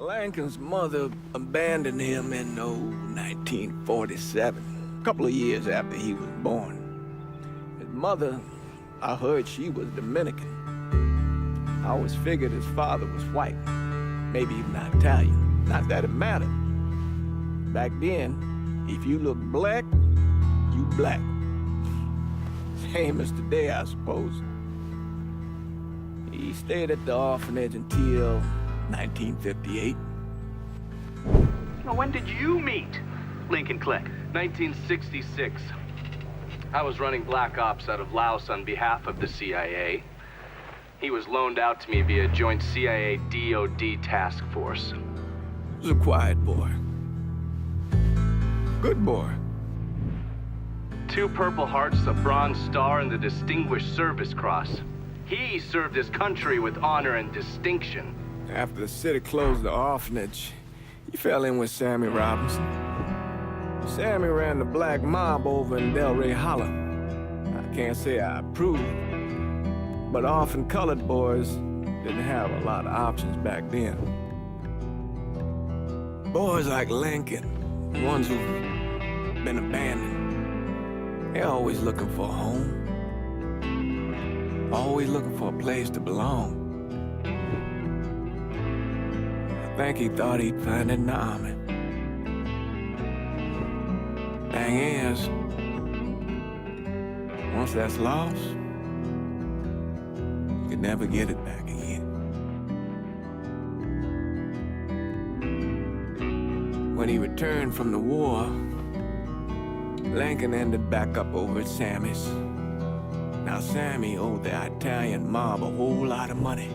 Lincoln's mother abandoned him in 1947, a couple of years after he was born. His mother, I heard she was Dominican. I always figured his father was white, maybe even Italian. Not that it mattered. Back then, if you looked black, you black. Same as today, I suppose. He stayed at the orphanage until 1958. Now, when did you meet Lincoln Click? 1966. I was running Black Ops out of Laos on behalf of the CIA. He was loaned out to me via joint CIA-DOD task force. He was a quiet boy. Good boy. 2 Purple Hearts, a Bronze Star, and the Distinguished Service Cross. He served his country with honor and distinction. After the city closed the orphanage, he fell in with Sammy Robinson. Sammy ran the black mob over in Delray Hollow. I can't say I approve, but orphan colored boys didn't have a lot of options back then. Boys like Lincoln, the ones who've been abandoned, they're always looking for a home. Always looking for a place to belong. I think he thought he'd find it in the army. Thing is, once that's lost, you can never get it back again. When he returned from the war, Lincoln ended back up over at Sammy's. Now, Sammy owed the Italian mob a whole lot of money,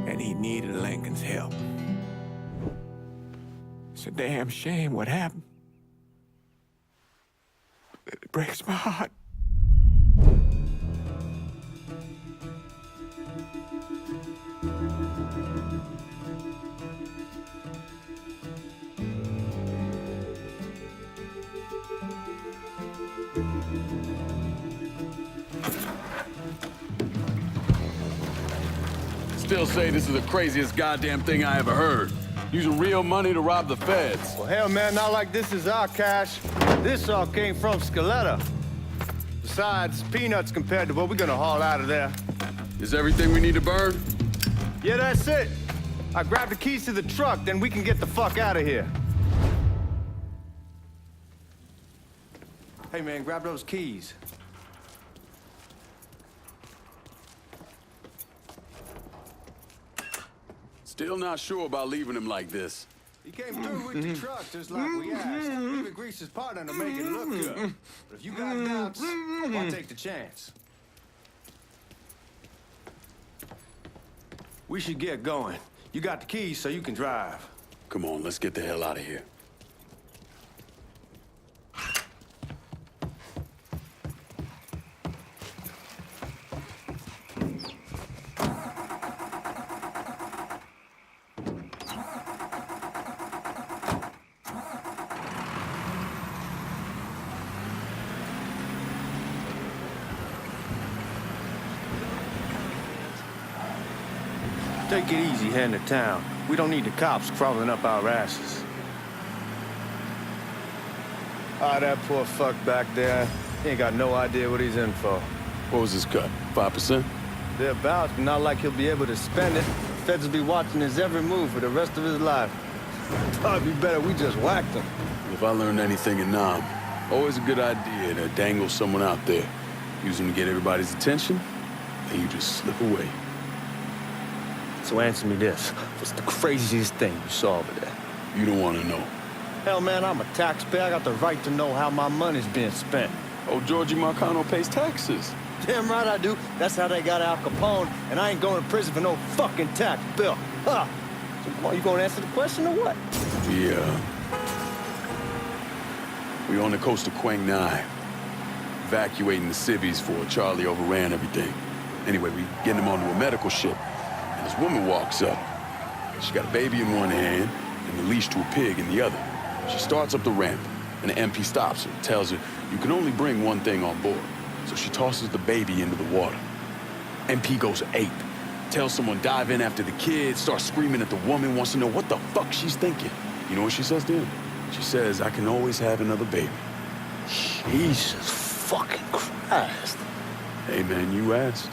and he needed Lincoln's help. It's a damn shame what happened. It breaks my heart. Still say this is the craziest goddamn thing I ever heard. Using real money to rob the feds. Well, hell, man, not like this is our cash. This all came from Scaletta. Besides, peanuts compared to what we're gonna haul out of there. Is everything we need to burn? Yeah, that's it. I grabbed the keys to the truck, then we can get the fuck out of here. Hey, man, grab those keys. Still not sure about leaving him like this. He came through with the truck just like we asked. Even greased his partner to make it look good. But if you got doubts, why take the chance? We should get going. You got the keys so you can drive. Come on, let's get the hell out of here. Take it easy heading to town. We don't need the cops crawling up our asses. Ah, that poor fuck back there. He ain't got no idea what he's in for. What was his cut? 5%? Thereabouts, but not like he'll be able to spend it. Feds will be watching his every move for the rest of his life. Thought it'd be better we just whacked him. If I learned anything in Nam, always a good idea to dangle someone out there. Use them to get everybody's attention, and you just slip away. So answer me this. What's the craziest thing you saw over there? You don't want to know. Hell, man, I'm a taxpayer. I got the right to know how my money's being spent. Oh, Georgie Marcano pays taxes. Damn right I do. That's how they got Al Capone, and I ain't going to prison for no fucking tax bill. Huh? So, are you going to answer the question or what? Yeah. We're on the coast of Quang Nai, evacuating the civvies for Charlie overran everything. Anyway, we getting him onto a medical ship. And this woman walks up. She got a baby in one hand and a leash to a pig in the other. She starts up the ramp, and the MP stops her, tells her, you can only bring one thing on board. So she tosses the baby into the water. MP goes ape. Tell someone dive in after the kid, start screaming at the woman, wants to know what the fuck she's thinking. You know what she says to him? She says, I can always have another baby. Jesus fucking Christ. Hey, man, you asked.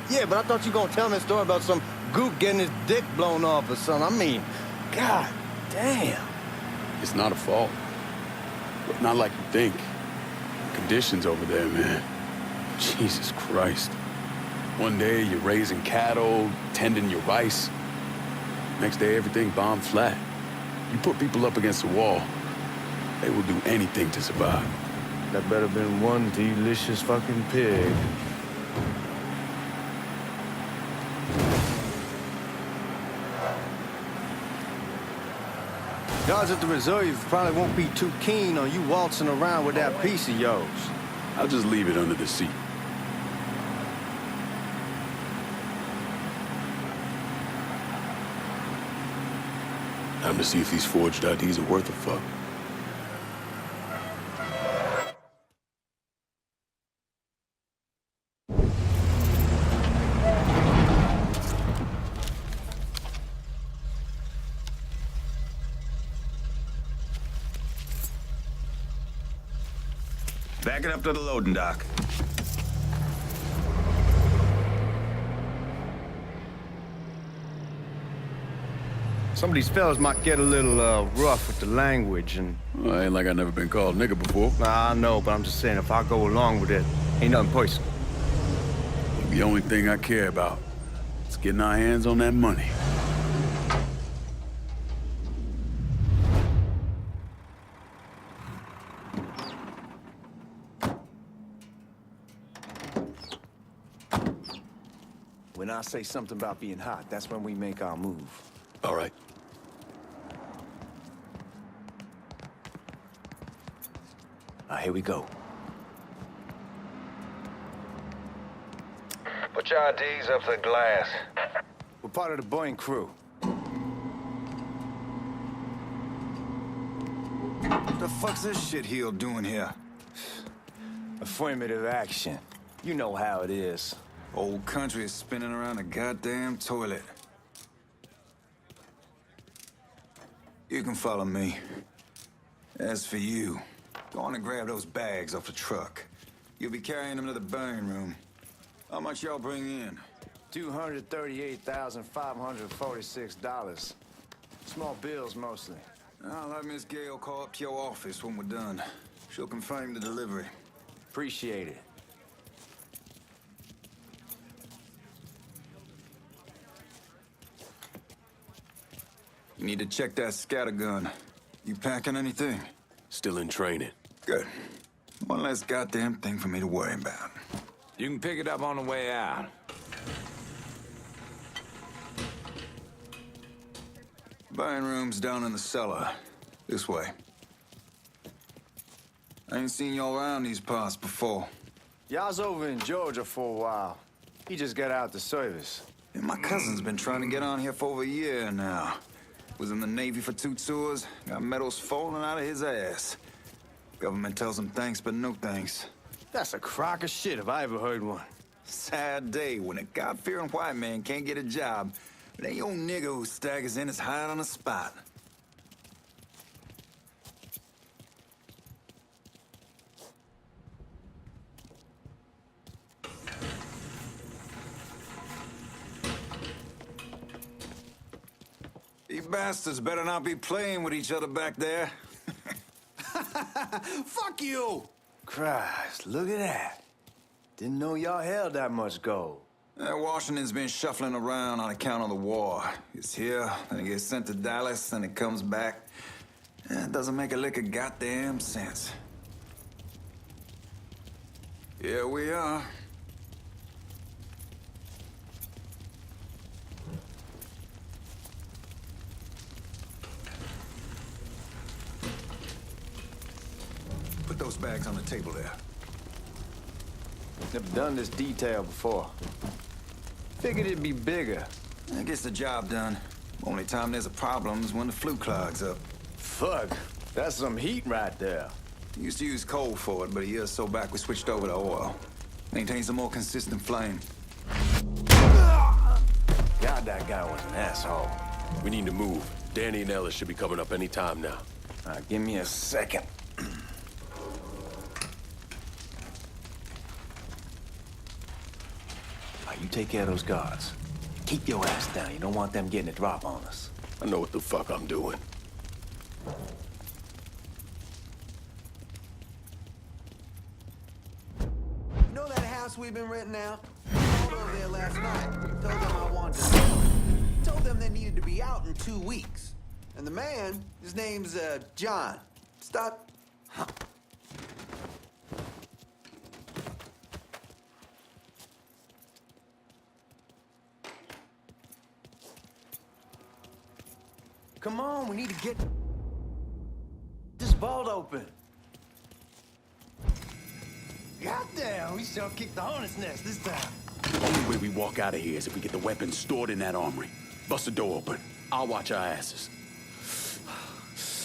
Yeah, but I thought you were gonna tell me a story about some gook getting his dick blown off or something. I mean, god damn. It's not a fault. But not like you think. Conditions over there, man. Jesus Christ. One day you're raising cattle, tending your rice. Next day everything bombed flat. You put people up against the wall, they will do anything to survive. That better been one delicious fucking pig. Guys at the reserve probably won't be too keen on you waltzing around with that piece of yours. I'll just leave it under the seat. Time to see if these forged IDs are worth a fuck. Back it up to the loading dock. Some of these fellas might get a little rough with the language and... Well, ain't like I never been called nigga before. Nah, I know, but I'm just saying if I go along with it, ain't nothing personal. The only thing I care about is getting our hands on that money. When I say something about being hot, that's when we make our move. All right. Here we go. Put your IDs up to the glass. We're part of the Boeing crew. What the fuck's this shitheel doing here? Affirmative action. You know how it is. Old country is spinning around a goddamn toilet. You can follow me. As for you, go on and grab those bags off the truck. You'll be carrying them to the burn room. How much y'all bring in? $238,546. Small bills, mostly. I'll have Miss Gale call up to your office when we're done. She'll confirm the delivery. Appreciate it. You need to check that scatter gun. You packing anything? Still in training. Good. One less goddamn thing for me to worry about. You can pick it up on the way out. Burn room's down in the cellar. This way. I ain't seen y'all around these parts before. Y'all's over in Georgia for a while. He just got out the service. And my cousin's been trying to get on here for over a year now. Was in the Navy for 2 tours, got medals falling out of his ass. Government tells him thanks, but no thanks. That's a crock of shit if I ever heard one. Sad day when a God-fearing white man can't get a job, but ain't old nigga who staggers in is hired on the spot. You bastards better not be playing with each other back there. Fuck you! Christ, look at that. Didn't know y'all held that much gold. Washington's been shuffling around on account of the war. It's here, then it gets sent to Dallas, then it comes back. It doesn't make a lick of goddamn sense. Here we are. Put those bags on the table there. Never done this detail before. Figured it'd be bigger. That gets the job done. Only time there's a problem is when the flue clogs up. Fuck, that's some heat right there. Used to use coal for it, but a year or so back we switched over to oil. Maintains a more consistent flame. that guy was an asshole. We need to move. Danny and Ellis should be coming up any time now. Give me a second. You take care of those guards. Keep your ass down. You don't want them getting a drop on us. I know what the fuck I'm doing. You know that house we've been renting out? I called over there last night. Told them I wanted to. Told them they needed to be out in 2 weeks. And the man, his name's, John. Stop. Huh. Come on, we need to get this vault open. Goddamn, we sure kicked the hornet's nest this time. The only way we walk out of here is if we get the weapons stored in that armory. Bust the door open. I'll watch our asses.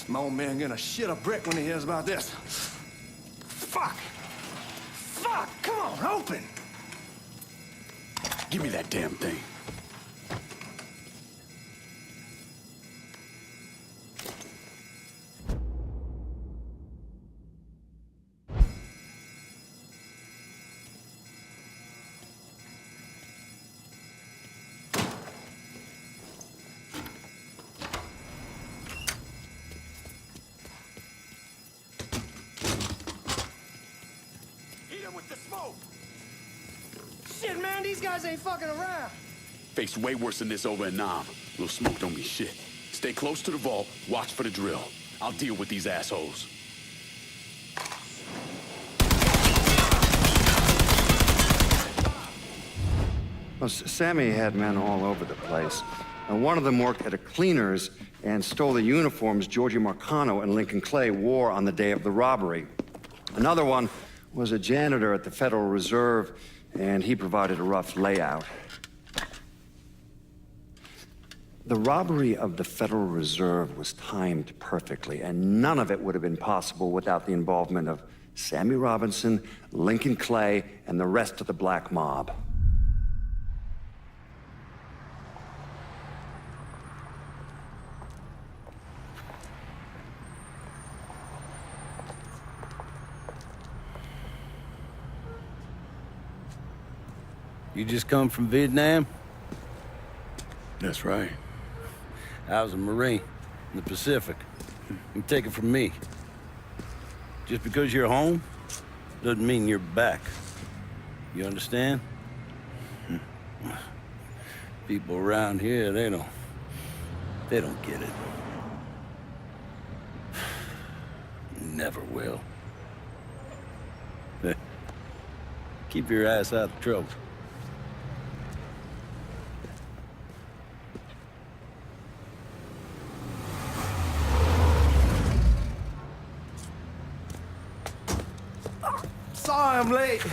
My old man gonna shit a brick when he hears about this. Fuck! Fuck! Come on, open! Give me that damn thing. Shit, man, these guys ain't fucking around. Faced way worse than this over in Nam. Little smoke don't be shit. Stay close to the vault, watch for the drill. I'll deal with these assholes. Well, Sammy had men all over the place. One of them worked at a cleaner's and stole the uniforms Georgie Marcano and Lincoln Clay wore on the day of the robbery. Another one was a janitor at the Federal Reserve, and he provided a rough layout. The robbery of the Federal Reserve was timed perfectly, and none of it would have been possible without the involvement of Sammy Robinson, Lincoln Clay, and the rest of the black mob. You just come from Vietnam? That's right. I was a Marine in the Pacific. You take it from me. Just because you're home doesn't mean you're back. You understand? People around here, they don't get it. Never will. Keep your ass out of trouble. Sorry I'm late.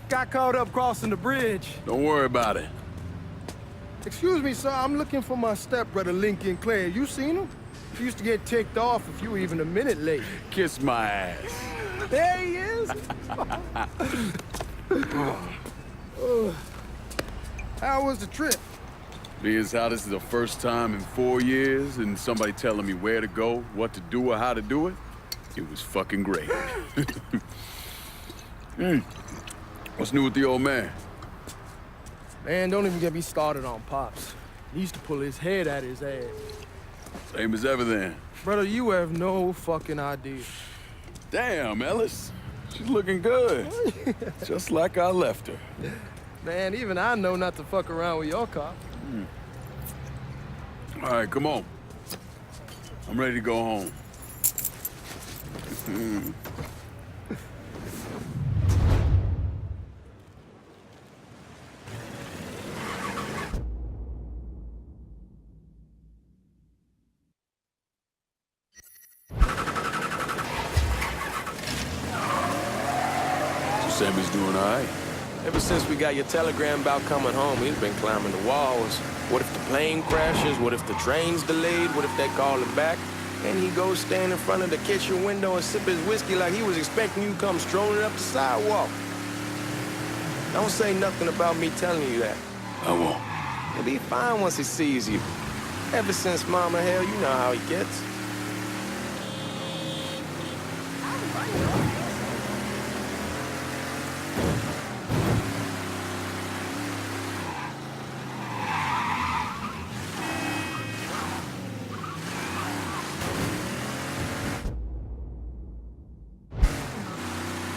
Got caught up crossing the bridge. Don't worry about it. Excuse me, sir. I'm looking for my stepbrother, Lincoln Clay. You seen him? He used to get ticked off if you were even a minute late. Kiss my ass. There he is. How was the trip? Being how this is the first time in 4 years and somebody telling me where to go, what to do, or how to do it, it was fucking great. What's new with the old man? Man, don't even get me started on Pops. He used to pull his head out his ass. Same as ever then. Brother, you have no fucking idea. Damn, Ellis. She's looking good. Just like I left her. Man, even I know not to fuck around with your car. All right, come on. I'm ready to go home. Sammy's doing all right. Ever since we got your telegram about coming home, he's been climbing the walls. What if the plane crashes? What if the train's delayed? What if they call it back? And he goes stand in front of the kitchen window and sip his whiskey like he was expecting you to come strolling up the sidewalk. Don't say nothing about me telling you that. I won't. He'll be fine once he sees you. Ever since Mama, hell, you know how he gets.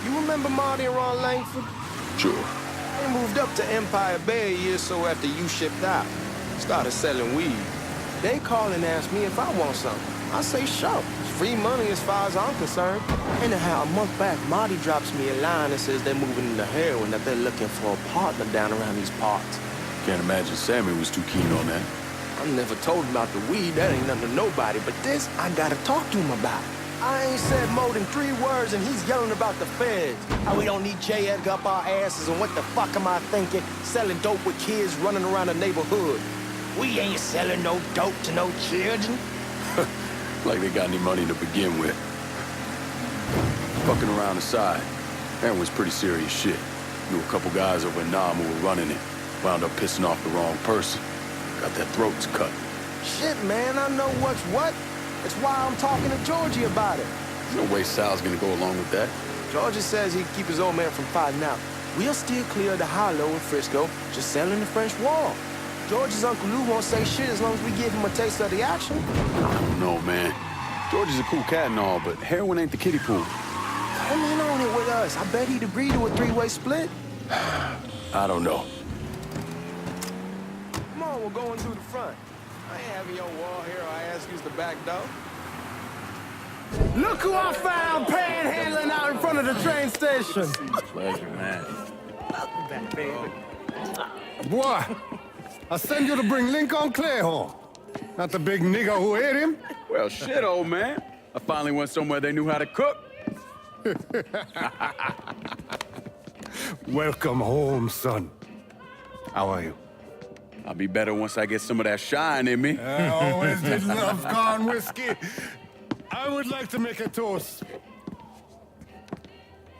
You remember Marty and Ron Langford? Sure. They moved up to Empire Bay a year or so after you shipped out. Started selling weed. They call and ask me if I want something. I say, sure. It's free money as far as I'm concerned. Anyhow, a month back, Marty drops me a line that says they're moving into heroin, that they're looking for a partner down around these parts. Can't imagine Sammy was too keen on that. I never told him about the weed. That ain't nothing to nobody. But this, I gotta talk to him about. I ain't said more than 3 words, and he's yelling about the feds. How we don't need J. Edgar up our asses, and what the fuck am I thinking? Selling dope with kids running around the neighborhood. We ain't selling no dope to no children. Like they got any money to begin with. Fucking around aside, that was pretty serious shit. Knew a couple guys over in Nam who were running it. Wound up pissing off the wrong person. Got their throats cut. Shit, man, I know what's what. That's why I'm talking to Georgie about it. There's no way Sal's gonna go along with that. Georgie says he'd keep his old man from fighting out. We'll steer clear of the Hollow in Frisco, just selling the French Wall. George's Uncle Lou won't say shit as long as we give him a taste of the action. I don't know, man. George is a cool cat and all, but heroin ain't the kiddie pool. Come in on it with us. I bet he'd agree to a 3-way split. I don't know. Come on, we're going through the front. I ain't having your war hero. I ask you's the back door. Look who I found panhandling out in front of the train station. Pleasure, man. Welcome back, baby. Boy, I send you to bring Lincoln Clay home. Not the big nigga who ate him. Well, shit, old man. I finally went somewhere they knew how to cook. Welcome home, son. How are you? I'll be better once I get some of that shine in me. I always did love corn whiskey. I would like to make a toast.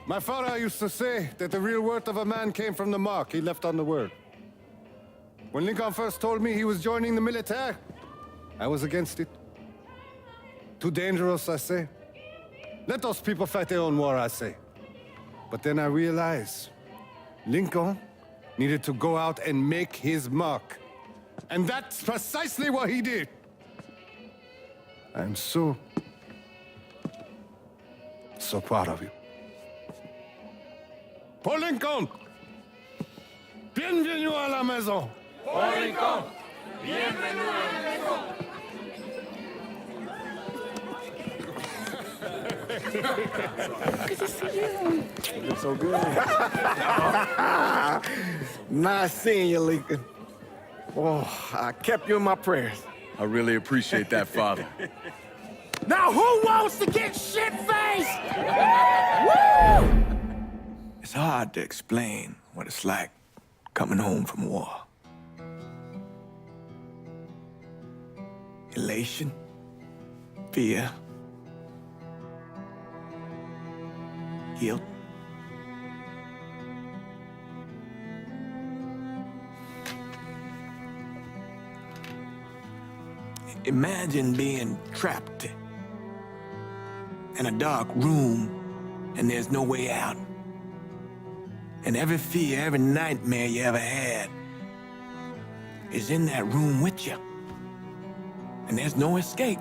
My father used to say that the real worth of a man came from the mark he left on the world. When Lincoln first told me he was joining the military, I was against it. Too dangerous, I say. Let those people fight their own war, I say. But then I realized Lincoln needed to go out and make his mark. And that's precisely what he did. I'm so proud of you. Paul Lincoln! Bienvenue à la maison! Paul Lincoln! Bienvenue à la maison! Good to see you. You look so good. Nice seeing you, Lincoln. Oh, I kept you in my prayers. I really appreciate that, Father. Now who wants to get shit-faced? Woo! It's hard to explain what it's like coming home from war. Elation, fear, guilt. Imagine being trapped in a dark room and there's no way out. And every fear, every nightmare you ever had is in that room with you. And there's no escape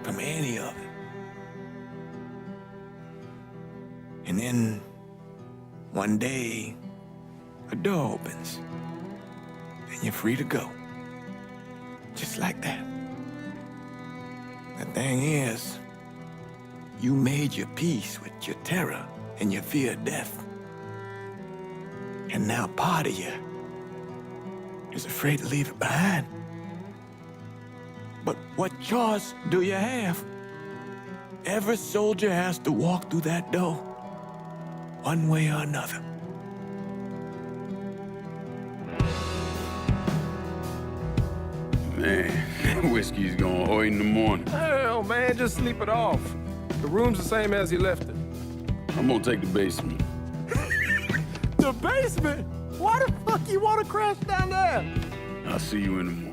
from any of it. And then one day, a door opens and you're free to go. Just like that. The thing is, you made your peace with your terror and your fear of death. And now part of you is afraid to leave it behind. But what choice do you have? Every soldier has to walk through that door, one way or another. Man, whiskey's going hoy in the morning. Hell, man, just sleep it off. The room's the same as he left it. I'm gonna take the basement. The basement? Why the fuck you want to crash down there? I'll see you in the morning.